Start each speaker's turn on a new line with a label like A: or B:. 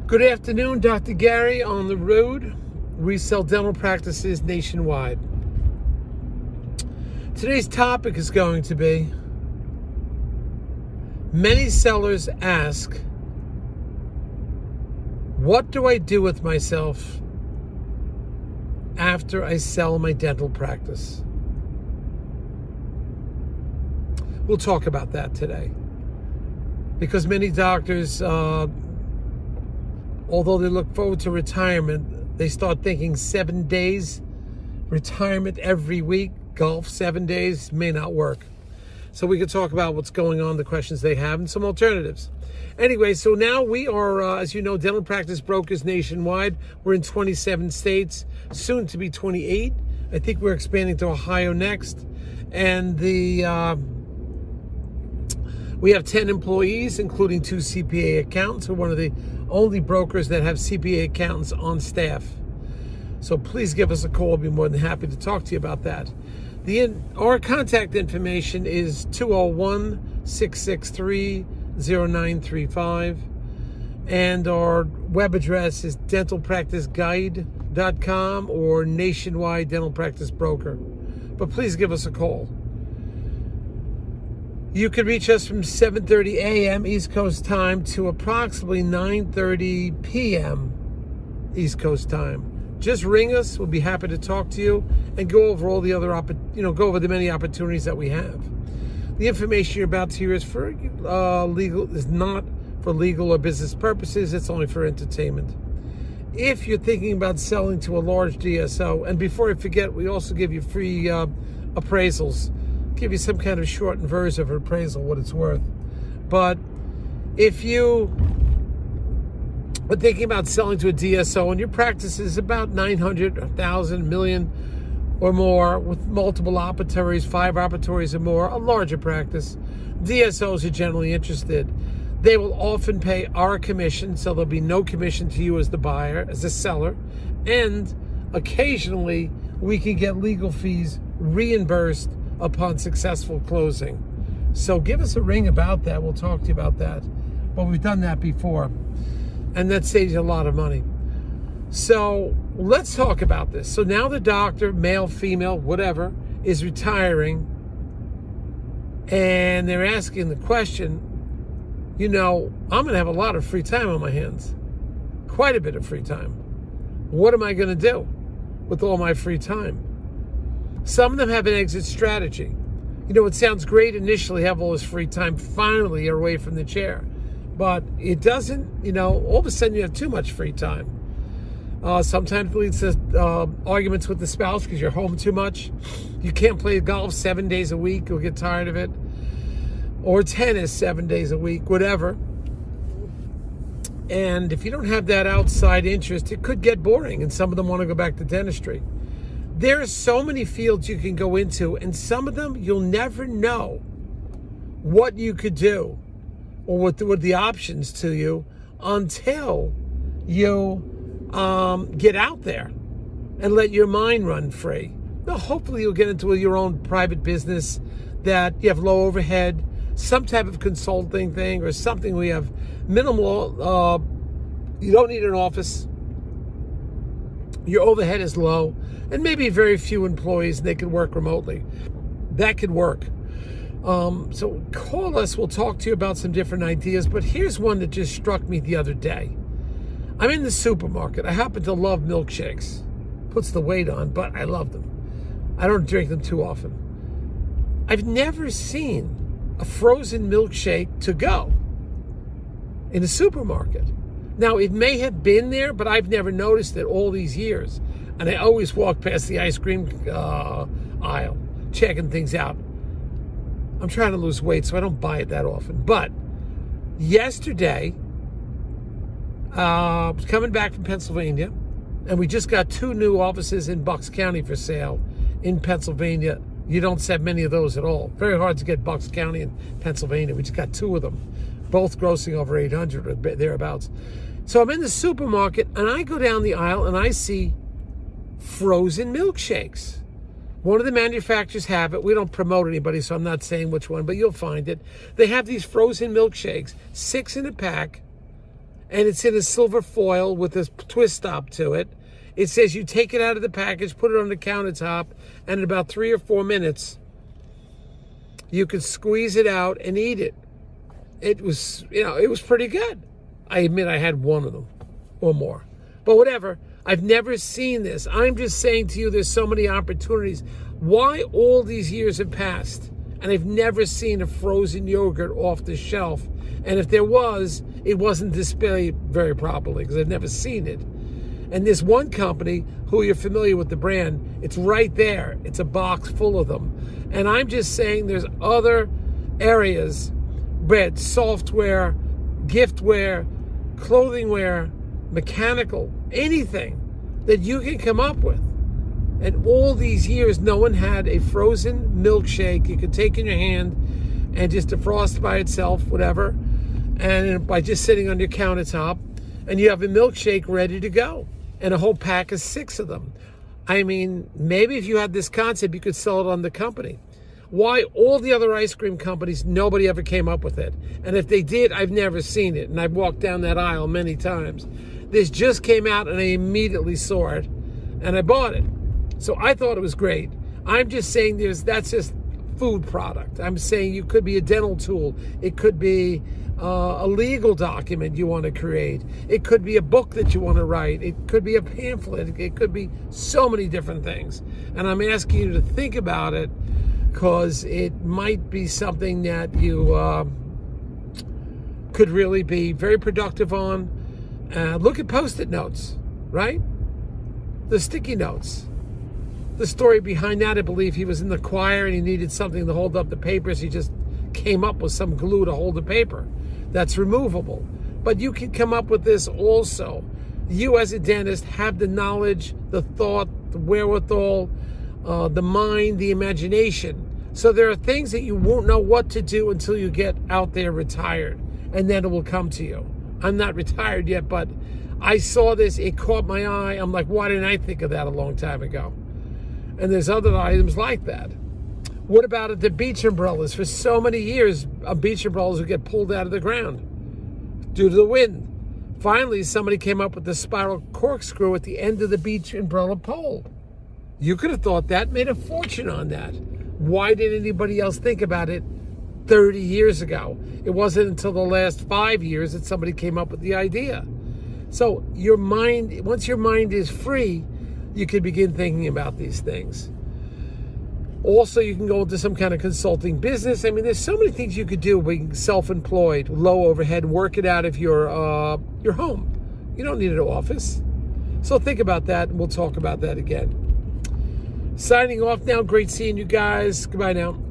A: Good afternoon, Dr. Gary on the road. We sell dental practices nationwide. Today's topic is going to be, many sellers ask, what do I do with myself after I sell my dental practice? We'll talk about that today. Because many doctors, although they look forward to retirement, they start thinking 7 days retirement every week, golf 7 days may not work. So we could talk about what's going on, the questions they have, and some alternatives. Anyway, so now we are, as you know, dental practice brokers nationwide. We're in 27 states, soon to be 28. I think we're expanding to Ohio next. And we have 10 employees, including 2 CPA accountants. We're one of the only brokers that have CPA accountants on staff. So please give us a call. I'll be more than happy to talk to you about that. Our contact information is 201-663-0935. And our web address is dentalpracticeguide.com or Nationwide Dental Practice Broker. But please give us a call. You can reach us from 7:30 a.m. East Coast time to approximately 9:30 p.m. East Coast time. Just ring us. We'll be happy to talk to you and go over all the other, go over the many opportunities that we have. The information you're about to hear is not for legal or business purposes. It's only for entertainment. If you're thinking about selling to a large DSO, and before I forget, we also give you free appraisals. Give you some kind of shortened version of appraisal, what it's worth. But if you are thinking about selling to a DSO and your practice is about 900, 1,000, million or more with multiple operatories, 5 operatories or more, a larger practice, DSOs are generally interested. They will often pay our commission, so there'll be no commission to you as the buyer, as a seller, and occasionally we can get legal fees reimbursed upon successful closing. So give us a ring about that. We'll talk to you about that. But we've done that before, and that saves you a lot of money. So let's talk about this. So now the doctor, male, female, whatever, is retiring, and they're asking the question, I'm going to have a lot of free time on my hands, quite a bit of free time. What am I going to do with all my free time? Some of them have an exit strategy. It sounds great initially, have all this free time, finally you're away from the chair. But it doesn't, all of a sudden you have too much free time. Sometimes it leads to arguments with the spouse because you're home too much. You can't play golf 7 days a week, you'll get tired of it. Or tennis 7 days a week, whatever. And if you don't have that outside interest, it could get boring, and some of them want to go back to dentistry. There are so many fields you can go into, and some of them you'll never know what you could do or what the options to you until you get out there and let your mind run free. Now, hopefully you'll get into your own private business that you have low overhead, some type of consulting thing or something where you have minimal, you don't need an office, your overhead is low, and maybe very few employees, and they can work remotely. That could work. So call us. We'll talk to you about some different ideas. But here's one that just struck me the other day. I'm in the supermarket. I happen to love milkshakes. Puts the weight on, but I love them. I don't drink them too often. I've never seen a frozen milkshake to go in a supermarket. Now, it may have been there, but I've never noticed it all these years. And I always walk past the ice cream aisle, checking things out. I'm trying to lose weight, so I don't buy it that often. But yesterday, I was coming back from Pennsylvania, and we just got 2 new offices in Bucks County for sale in Pennsylvania. You don't have many of those at all. Very hard to get Bucks County in Pennsylvania. We just got 2 of them, both grossing over 800 or thereabouts. So I'm in the supermarket, and I go down the aisle, and I see frozen milkshakes. One of the manufacturers have it. We don't promote anybody, so I'm not saying which one, but you'll find it. They have these frozen milkshakes, 6 in a pack, and it's in a silver foil with a twist stop to it. It says you take it out of the package, put it on the countertop, and in about 3 or 4 minutes, you can squeeze it out and eat it. It was, it was pretty good. I admit I had one of them or more. But whatever, I've never seen this. I'm just saying to you, there's so many opportunities. Why all these years have passed, and I've never seen a frozen yogurt off the shelf. And if there was, it wasn't displayed very properly because I've never seen it. And this one company, who you're familiar with the brand, it's right there. It's a box full of them. And I'm just saying there's other areas, bread, software, giftware, clothing wear, mechanical, anything that you can come up with. And all these years, no one had a frozen milkshake you could take in your hand and just defrost by itself, whatever, and by just sitting on your countertop, and you have a milkshake ready to go, and a whole pack of 6 of them. I mean, maybe if you had this concept, you could sell it on the company. Why all the other ice cream companies, nobody ever came up with it? And if they did, I've never seen it, and I've walked down that aisle many times. This just came out, and I immediately saw it, and I bought it. So I thought it was great. I'm just saying that's just food product. I'm saying you could be a dental tool. It could be a legal document you want to create. It could be a book that you want to write. It could be a pamphlet. It could be so many different things. And I'm asking you to think about it because it might be something that you could really be very productive on. Look at Post-it notes, right? The sticky notes. The story behind that, I believe he was in the choir and he needed something to hold up the papers. He just came up with some glue to hold the paper. That's removable. But you can come up with this also. You as a dentist have the knowledge, the thought, the wherewithal, the mind, the imagination. So there are things that you won't know what to do until you get out there retired. And then it will come to you. I'm not retired yet, but I saw this. It caught my eye. I'm like, why didn't I think of that a long time ago? And there's other items like that. What about the beach umbrellas? For so many years, beach umbrellas would get pulled out of the ground due to the wind. Finally, somebody came up with the spiral corkscrew at the end of the beach umbrella pole. You could have thought that, made a fortune on that. Why did anybody else think about it 30 years ago? It wasn't until the last 5 years that somebody came up with the idea. So your mind, once your mind is free, you can begin thinking about these things. Also, you can go into some kind of consulting business. I mean, there's so many things you could do being self-employed, low overhead, work it out of your home. You don't need an office. So think about that, and we'll talk about that again. Signing off now. Great seeing you guys. Goodbye now.